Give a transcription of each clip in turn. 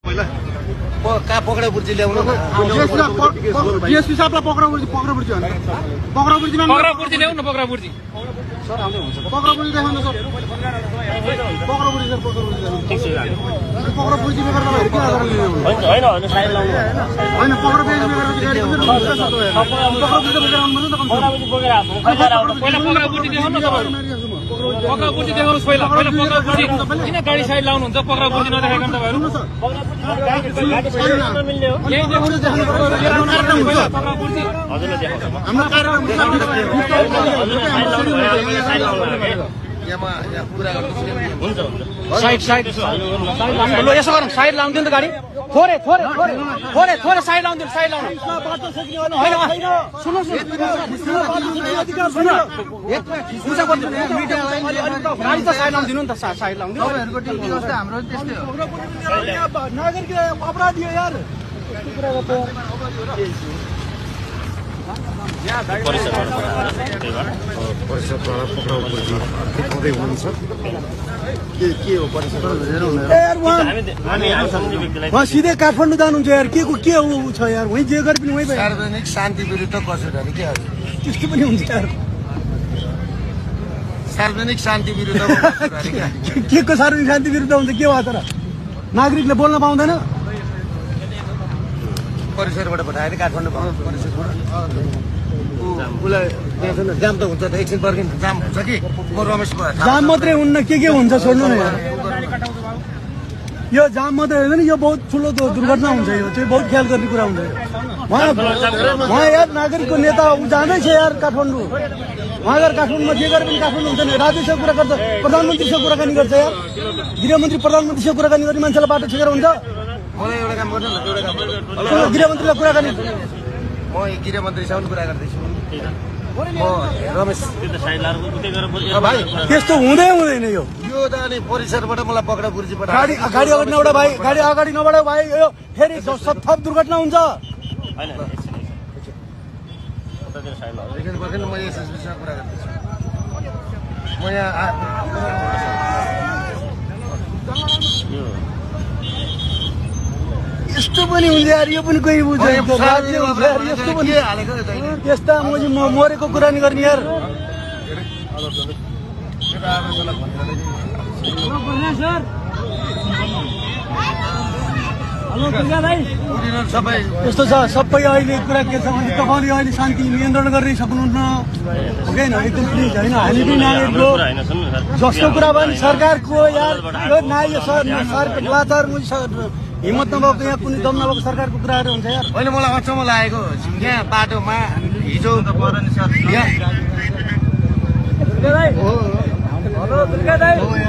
कहाँ पक्रापुर्जी ल्याउनु डीएसपी साहबलाई पक्रापुर्जी ल्याउनु पक्रापुर्जी सर आउँदै हुन्छ पक्रापुर्जी देखाउनु सर पक्रापुर्जी सर पक्रापुर्जी बेगर तपाईहरु के आधारले ल्याउनु होइन साइड लाउनु होइन पक्रापुर्जी बेगर गाडी पक्रापुर्जी बेगर आउनु न पक्रापुर्जी बोकेर पहिला पक्रापुर्जी देखाउनु पक्रापुर्जी देखाउनु पहिला पक्रापुर्जी किन गाडी साइड लाउनुहुन्छ पक्रापुर्जी नदेखाइकन तपाईहरु यही देखाउनु पक्रापुर्जी हजुरले देखाउँछ हाम्रो कार्यक्रम साइड ल यसो गरौँ साइड लाउँदैन त गाडी थोरै साइड लाउँदैन साइड लाउनु होइन गाडी त साइड लाउँदिनु नि त साइड लाउँदिनु तपाईहरुको ड्युटी जस्तै हाम्रो त्यस्तै हो नागरिक अपराधी हो यार सिधै काठमाडौँ जानुहुन्छ यार के ऊ छ यार वहीँ जे गरे पनि वहीँ सार्वजनिक शान्ति विरुद्ध कसुरहरू के त्यस्तो पनि हुन्छ यार सार्वजनिक शान्ति विरुद्ध के को सार्वजनिक शान्ति विरुद्ध हुन्छ के भयो तर नागरिकले बोल्न पाउँदैन परिसरबाट पठाएर काठमाडौँ परिसरबाट उसलाई जाम त हुन्छ त एकछिन पर्खिनु जाम हुन्छ कि म रमेश जाम मात्रै हुन्न के हुन्छ छोड्नु न यार यो जाम मात्रै होइन यो बहुत ठुलो दुर्घटना हुन्छ यो चाहिँ बहुत ख्याल गर्ने कुरा हुन्छ उहाँ यार नागरिकको नेता ऊ जाँदैछ यार काठमाडौँ उहाँ अगर काठमाडौँमा जे गरे पनि काठमाडौँ हुन्छ नि राज्यसँग कुरा गर्छ प्रधानमन्त्रीसँग कुराकानी गर्छ यार गृहमन्त्री प्रधानमन्त्रीसँग कुराकानी गर्ने मान्छेलाई बाटो छेकेर हुन्छ मलाई एउटा काम गर्नु न एउटा काम गृहमन्त्रीलाई कुराकानी म गृहमन्त्रीसँग कुरा गर्दैछु म रमेश भाइ त्यस्तो हुँदैन यो त अनि परिसरबाट मलाई पक्रापुर्जीबाट गाडी अगाडि नबढ भाइ गाडी अगाडि नबढ भाइ यो फेरि थप दुर्घटना हुन्छ म एसएसबीसँग कुरा गर्दैछु म यहाँ यस्तो पनि हुन्छ यार यो पनि कोही बुझ्छ राज्य हुन्छ यार यस्तो पनि त्यस्ता मरेको कुरा नि गर्ने यार यस्तो छ सबै अहिले कुरा के छ भने तपाईँले अहिले शान्ति नियन्त्रण गर्न सक्नुहुन्न हो कि होइन एकदम प्लिज होइन हामी पनि नागरिकको जस्तो कुरा भयो नि सरकारको यार यो लाचार हिम्मत नभएको यहाँ कुनै दम नभएको सरकारको कुराहरू हुन्छ यार होइन मलाई अचम्म लागेको यहाँ बाटोमा हिजो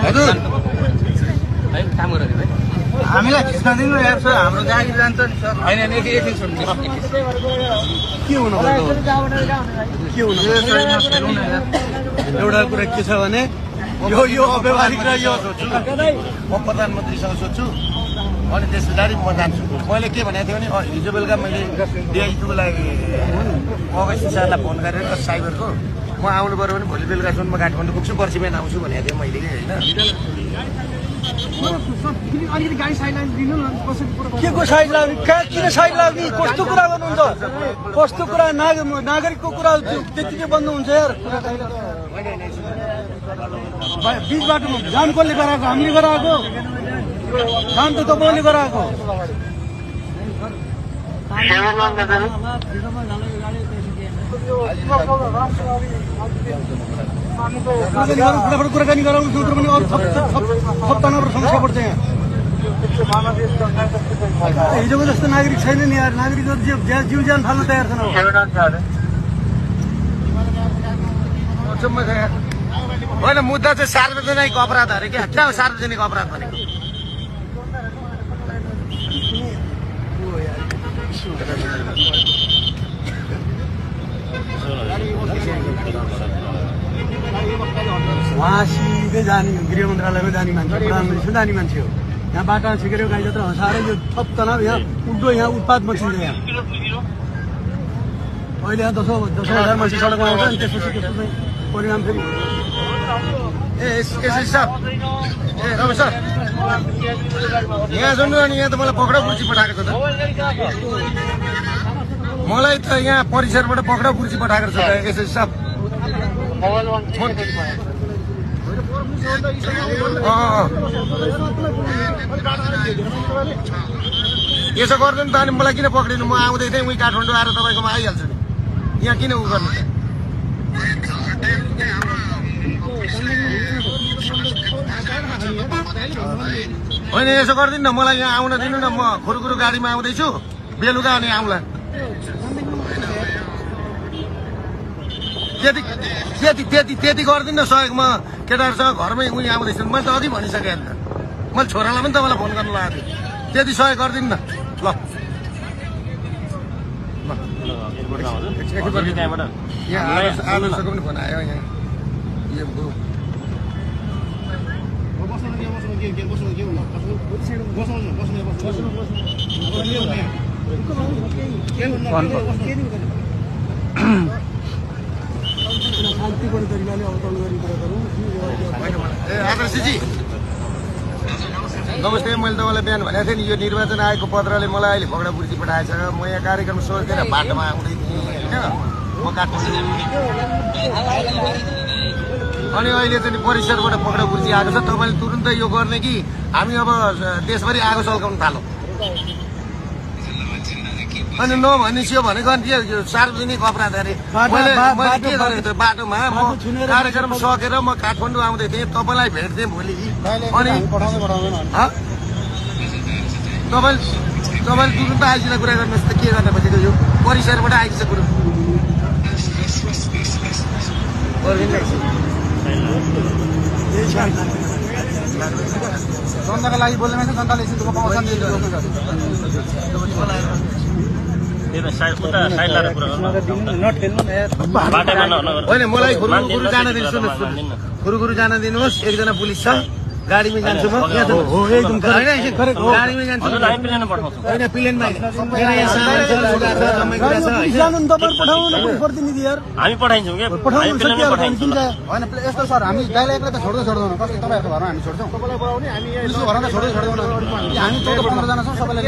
हजुर हामीलाई खिच्न दिनु यार सर हाम्रो गाडी जान्छ नि सर होइन एकछिन छोड्नु के हुनु एउटा कुरा के छ भने यो अव्यवहारिक र यो म प्रधानमन्त्रीसँग सोध्छु अनि त्यस पछाडि म जान्छु मैले के भनेको थिएँ भने हिजो बेलुका मैले डिआइजीलाई अगस्ती सरलाई फोन गरेर साइबरको म आउनु पऱ्यो भने भोलि बेलुकासम्म म काठमाडौँ पुग्छु पर्सि बिहान आउँछु भनेको थिएँ मैले कि होइन के को साइड लाग्ने किन साइड लाग्ने कस्तो कुरा गर्नुहुन्छ कस्तो कुरा नागरिकको कुरा त्यतिकै बन्द हुन्छ यार बिच बाटोमा जाम कसले गराएको हामीले गराएको काम त तपाईँले गराएको फटाफट कुराकानी गराउनु नत्र भने अरू थप तनाव र समस्या पर्छ यहाँ हिजोको जस्तो नागरिक छैन नि यार नागरिकहरू जीव ज्यान फाल्न तयार छैन होइन मुद्दा चाहिँ सार्वजनिक अपराध अरे क्या क्या हो सार्वजनिक अपराध भनेको उहाँ सिधै जाने गृह मन्त्रालयमा जाने मान्छे प्रधानमन्त्री जाने मान्छे हो यहाँ बाटो छिकेर गाडी जत्र हँसाएर यो थप तनाव यहाँ यहाँ उत्पाद मचिन्छ यहाँ अहिले यहाँ 10,000 मान्छे सडकमा आउँछ अनि त्यसपछि परिणाम फेरि एसएससी साहब ए रमेश सर यहाँ सुन्नु अनि यहाँ त मलाई पक्राउ पुर्ची पठाएको छ त मलाई त यहाँ परिसरबाट पक्राउ पुर्ची पठाएको छ त एसएससी साहब यसो गर्दैन त अनि मलाई किन पक्रिनु म आउँदै थिएँ उहीँ काठमाडौँ आएर तपाईँकोमा आइहाल्छु नि यहाँ किन उ गर्नु होइन यसो गरिदिनु न मलाई यहाँ आउन दिनु न म खुरुखुरु गाडीमा आउँदैछु बेलुका अनि आउँला त्यति गरिदिनु न सहयोग म केटाहरूसँग घरमै उहीँ आउँदैछु मैले त अघि भनिसकेँ अन्त मैले छोरालाई पनि तपाईँलाई फोन गर्नु लगाएको थिएँ त्यति सहयोग गरिदिनु न ल यहाँ आदर्शको पनि फोन आयो यहाँ आदर्शजी नमस्ते मैले तपाईँलाई बिहान भनेको थिएँ नि यो निर्वाचन आयोगको पत्रले मलाई अहिले पक्रा पुर्ची पठाएछ म यहाँ कार्यक्रम सोचेर बाटोमा आउँदै थिएँ होइन म काठमाडौँ अनि अहिले चाहिँ परिसरबाट पक्रा पुर्ची आएको छ तपाईँले तुरुन्तै यो गर्ने कि हामी अब देशभरि आगो सल्काउन थालौँ अनि नभनिसियो भनेको अनि त्यो सार्वजनिक अपराध अरे मैले के गरेको थिएँ बाटोमा म कार्यक्रम सकेर म काठमाडौँ आउँदै थिएँ तपाईँलाई भेट्थेँ भोलि अनि तपाईँले तुरुन्त आइसिन कुरा गर्नुहोस् त के गर्न खोजेको यो परिसरबाट आइन्छ कुरो जनताको लागि बोल्ने मान्छे जनताले होइन मलाई खुरुखुरु जान दिनुहोस् सुन्नुहोस् खुरुखुरु जान दिनुहोस् एकजना पुलिस छ गाडीमै जान्छु म गाडीमै जान्छु होइन प्लेनमा हामी पठाइन्छौँ क्या होइन यस्तो सर हामी डाइरेक्टलाई त छोड्दै छोड्दैनौँ कस्तो तपाईँहरूको घरमा हामी छोड्छौँ पुलिसको घरमा त छोड्दै छोड्दैनौँ हामी 14-15जना छौँ सबैलाई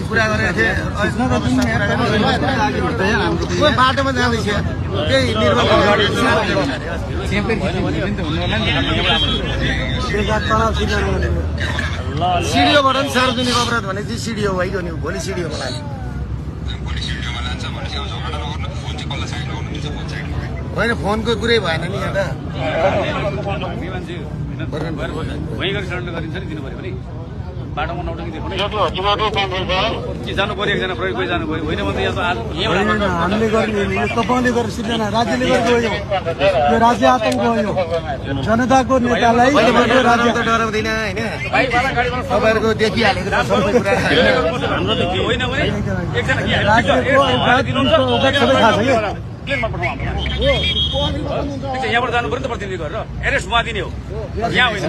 कुरा गरेको थिएँ बाटोमा जाँदैछ त्यही सिडिओबाट पनि सार्वजनिक अपराध भने चाहिँ सिडिओ भइगयो नि भोलि सिडिओमा लाग्यो होइन फोनको कुरै भएन नि यहाँ बाटोमा नौटंकी देखाउने कि जानु पर्यो एकजना प्रयोग कोही जानु पर्यो होइन भने यहाँ हामीले गर्ने तपाईँले गरेर सिर्जना राज्यले गरेको हो यो राज्य आतंक हो यो जनताको नेतालाई राज्य त डराउँदैन होइन तपाईँहरूको देखिहालेको छ सबै कुरा होइन भने एकजना प्लेनमा पठाउँ यहाँबाट जानु पर्यो नि त प्रतिनिधि गरेर एरेस्ट उहाँ दिने हो यहाँ होइन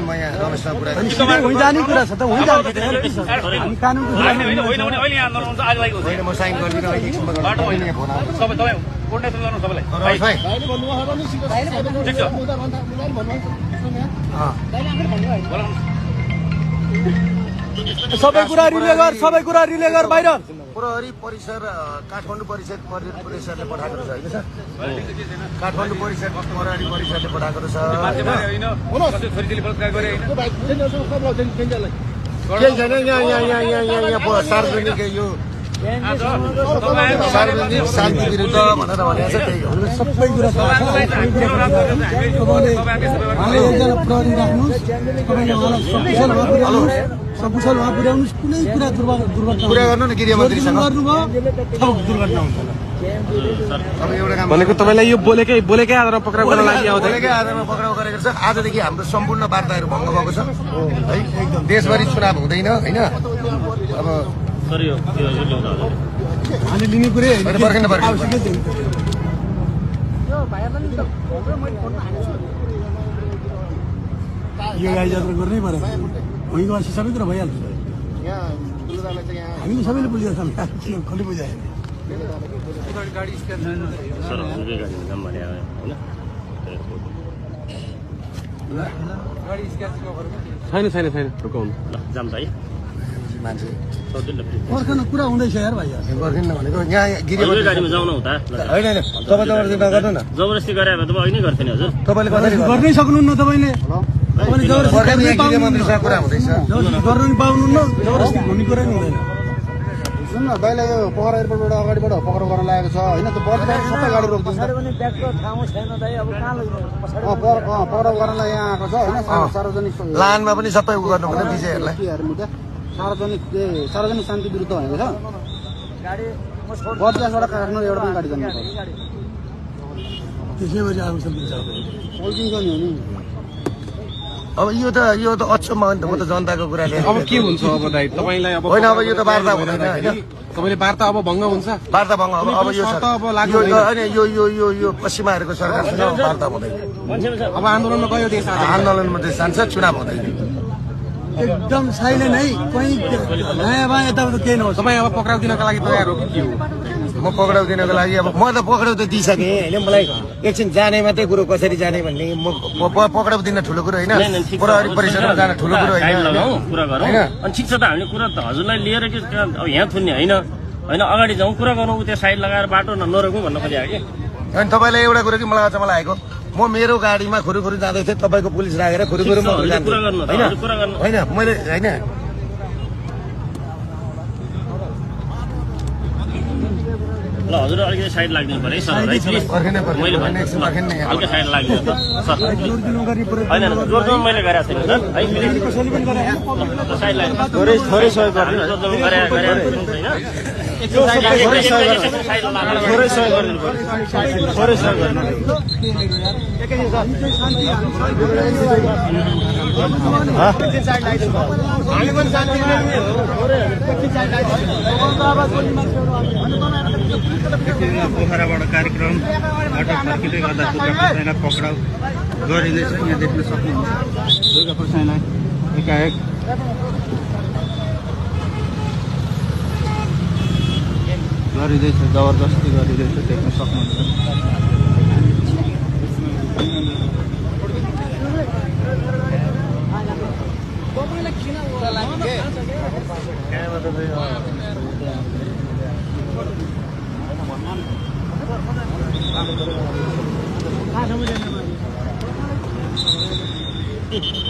जाने कुरा छ त होइन होइन भने अहिले यहाँ आन्दोलन हुन्छ आज लागेको होइन म साइन गर्दिनँ बाटो होइन सबै तपाईँ कोर्डिनेसन गर्नु सबैलाई ठिक छ सबै कुरा रिले गर बाहिर प्रहरी परिसर काठमाडौँ परिसरले पठाएको छ होइन सर काठमाडौँ परिसर प्रहरी परिसरले पठाएको छ केही छैन यहाँ सार्वजनिक यो सार्वजनिक शान्ति विरुद्ध भनेर भनेको छ त्यही हो सबै कुरा एकजना प्रहरी राख्नुहोस् तपाईँले उहाँलाई सकुशल उहाँ पुर्याउनुहोस् कुनै कुरा कुरा गर्नु न गृहमन्त्रीसँग गर्नुभयो दुर्घटना हुन्छ अब एउटा काम भनेको तपाईँलाई यो बोलेकै आधारमा पक्राउ गर्न लागि बोलेकै आधारमा पक्राउ गरेको छ आजदेखि हाम्रो सम्पूर्ण वार्ताहरू भङ्ग भएको छ है देशभरि चुनाव हुँदैन होइन अब हामी लिने कुरै यो गाई जात्रा गर्नै पऱ्यो वहीँ गएपछि सबै कुरा भइहाल्छ हामीले सबैले बुझेको छौँ कसले बुझायो सर हजुरकै गाडीमा जाऊँ भने होइन छैन रुकाउनु ल जाऊँ त है मान्छे सोध्नु न प्लिज पर्खन कुरा हुँदैछ यार भाइ गर्दिन भनेको यहाँ हजुरकै गाडीमा जाउँ न उता होइन तपाईँ जबरजस्ती नगर्नु न जबरजस्ती गरे भए त म अहिले गर्थे नि हजुर तपाईँले कसरी गर्नै सक्नुहुन्न तपाईँले तपाईँले जबरजस्ती भर्खर गर्नै यहाँ गृहमन्त्रीसँग कुरा हुँदैछ जबरजस्ती गर्न नि पाउनुहुन्न जबरजस्ती हुने कुरा नि हुँदैन सुन न दाइलाई यो पोखरा एयरपोर्टबाट अगाडिबाट पक्राउ गर्न लागेको छ होइन त्यो बर्दिबाट सबै गाडी रोकिदिन्छ पक्राउ गर्नलाई यहाँ आएको छ होइन सार्वजनिक लानमा पनि सबै उ गर्नु पर्ने विषयहरूलाई सार्वजनिक शान्ति विरुद्ध भनेको छ बर्दियासबाट काठमाडौँ एउटा पनि गाडी जानु त्यसै गरी आउँछ पोल्टिङको नि हो नि अब यो त अचम्म हो नि त म त जनताको कुरा लिएर अब के हुन्छ अब दाइ तपाईँलाई अब होइन अब यो त वार्ता हुँदैन होइन तपाईँले वार्ता अब भङ्ग हुन्छ वार्ता भङ्ग अब यो शर्त अब लागू यो होइन यो पश्चिमाहरूको सरकारसँग वार्ता हुँदैन अब आन्दोलनमा गयो देश आन्दोलनमा चाहिँ जान्छ चुनाव हुँदैन एकदम साइलेन्ट है कहीँ नयाँ बायाँ यताउता केही नहोस् तपाईँ अब पक्राउ दिनका लागि तयार हो कि के हो म पक्राउ दिनको लागि अब म त पक्राउ त दिइसकेँ होइन मलाई एकछिन जाने मात्रै कुरो कसरी जाने भन्ने म पक्राउ दिन ठुलो कुरो होइन प्रहरी परिसरमा जान ठुलो कुरो टाइम होइन लगाऊ कुरा गरौँ अनि ठिक छ त हामीले कुरा त हजुरलाई लिएर कि अब यहाँ थुन्ने होइन अगाडि जाउँ कुरा गरौँ त्यो साइड लगाएर बाटो नरोकौँ भन्न खोजेको कि अनि तपाईँलाई एउटा कुरो कि मलाई अचम्म लागेको म मेरो गाडीमा खुरुखुरु जाँदै थिएँ तपाईँको पुलिस राखेर खुरुखुरु म कुरा गर्नु त हजुर कुरा गर्नु होइन मैले होइन ल हजुर अलिकति साइड लाग्दिनु पर्यो है सर है प्लिज पर्खिनै पर्छ मैले भने एकछिन पर्खिन नै हल्का साइड लाग्दिनु त सर जोडिदिनु गर्ने पुरै होइन जोरजोर मैले गरेको छैन सर है प्लिज कसैले पनि गरे साइड लाग्नु थोरै सहयोग गर्नु जोरजोर गरेर छैन थोरै सहयोग गर्नु पर्यो थोरै सहयोग गर्नु पोखराबाट कार्यक्रम फर्किँदै गर्दा दुर्गा प्रसाईलाई पक्राउ गरिँदैछ यहाँ देख्न सक्नुहुन्छ दुर्गा प्रसाईलाई एकाएक गरिँदैछ जबरजस्ती गरिँदैछ देख्न सक्नुहुन्छ कहाँ